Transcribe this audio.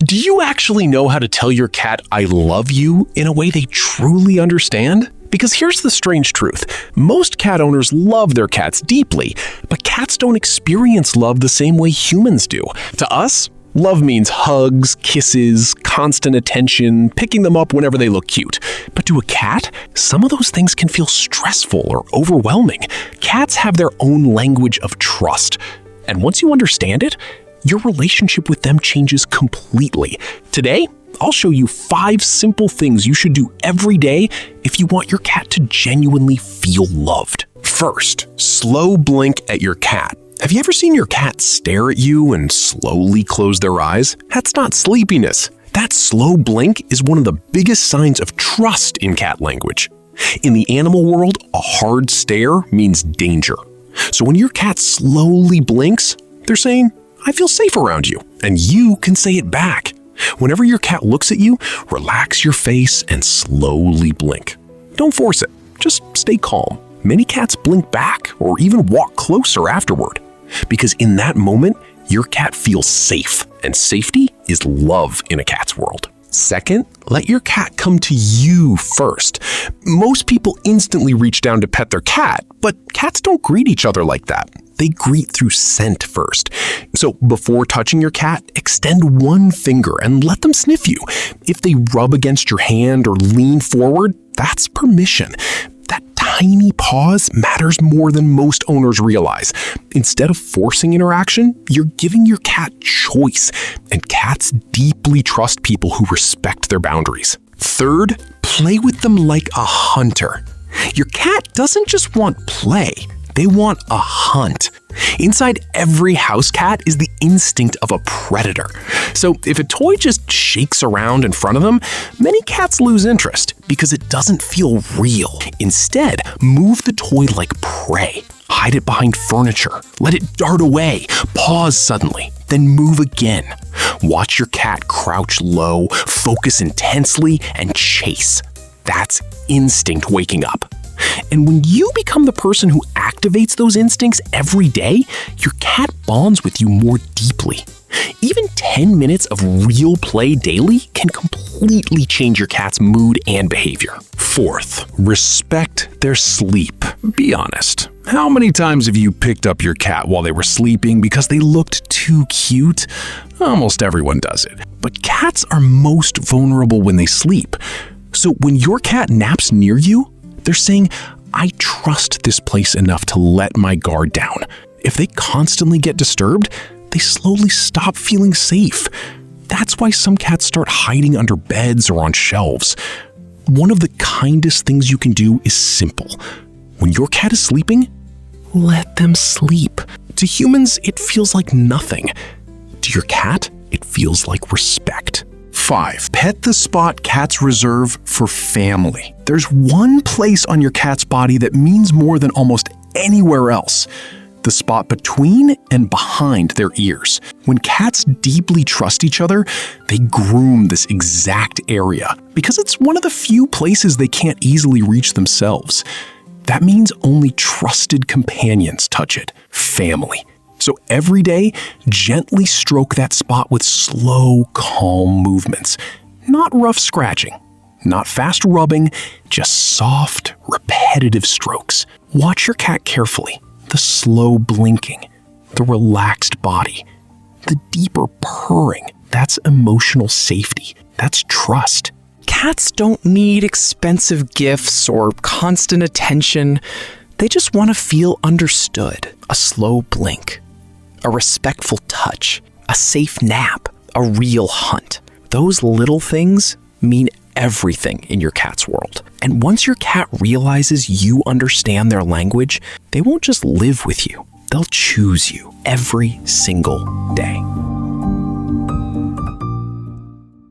Do you actually know how to tell your cat "I love you" in a way they truly understand? Because here's the strange truth. Most cat owners love their cats deeply, but cats don't experience love the same way humans do. To us, love means hugs, kisses, constant attention, picking them up whenever they look cute. But to a cat, some of those things can feel stressful or overwhelming. Cats have their own language of trust. And once you understand it, your relationship with them changes completely. Today, I'll show you 5 simple things you should do every day if you want your cat to genuinely feel loved. First, slow blink at your cat. Have you ever seen your cat stare at you and slowly close their eyes? That's not sleepiness. That slow blink is one of the biggest signs of trust in cat language. In the animal world, a hard stare means danger. So when your cat slowly blinks, they're saying, "I feel safe around you," and you can say it back. Whenever your cat looks at you, relax your face and slowly blink. Don't force it, just stay calm. Many cats blink back or even walk closer afterward, because in that moment, your cat feels safe, and safety is love in a cat's world. Second, let your cat come to you first. Most people instantly reach down to pet their cat, but cats don't greet each other like that. They greet through scent first. So before touching your cat, extend one finger and let them sniff you. If they rub against your hand or lean forward, that's permission. That tiny pause matters more than most owners realize. Instead of forcing interaction, you're giving your cat choice, and cats deeply trust people who respect their boundaries. Third, play with them like a hunter. Your cat doesn't just want play. They want a hunt. Inside every house cat is the instinct of a predator. So if a toy just shakes around in front of them, many cats lose interest because it doesn't feel real. Instead, move the toy like prey. Hide it behind furniture. Let it dart away. Pause suddenly, then move again. Watch your cat crouch low, focus intensely, and chase. That's instinct waking up. And when you become the person who activates those instincts every day, your cat bonds with you more deeply. Even 10 minutes of real play daily can completely change your cat's mood and behavior. Fourth, respect their sleep. Be honest. How many times have you picked up your cat while they were sleeping because they looked too cute? Almost everyone does it. But cats are most vulnerable when they sleep. So when your cat naps near you, they're saying, "I trust this place enough to let my guard down." If they constantly get disturbed, they slowly stop feeling safe. That's why some cats start hiding under beds or on shelves. One of the kindest things you can do is simple. When your cat is sleeping, let them sleep. To humans, it feels like nothing. To your cat, it feels like respect. 5. Pet the spot cats reserve for family. There's one place on your cat's body that means more than almost anywhere else. The spot between and behind their ears. When cats deeply trust each other, they groom this exact area because it's one of the few places they can't easily reach themselves. That means only trusted companions touch it. Family. So every day, gently stroke that spot with slow, calm movements. Not rough scratching, not fast rubbing, just soft, repetitive strokes. Watch your cat carefully. The slow blinking, the relaxed body, the deeper purring. That's emotional safety. That's trust. Cats don't need expensive gifts or constant attention. They just want to feel understood. A slow blink, a respectful touch, a safe nap, a real hunt. Those little things mean everything in your cat's world. And once your cat realizes you understand their language, they won't just live with you. They'll choose you every single day.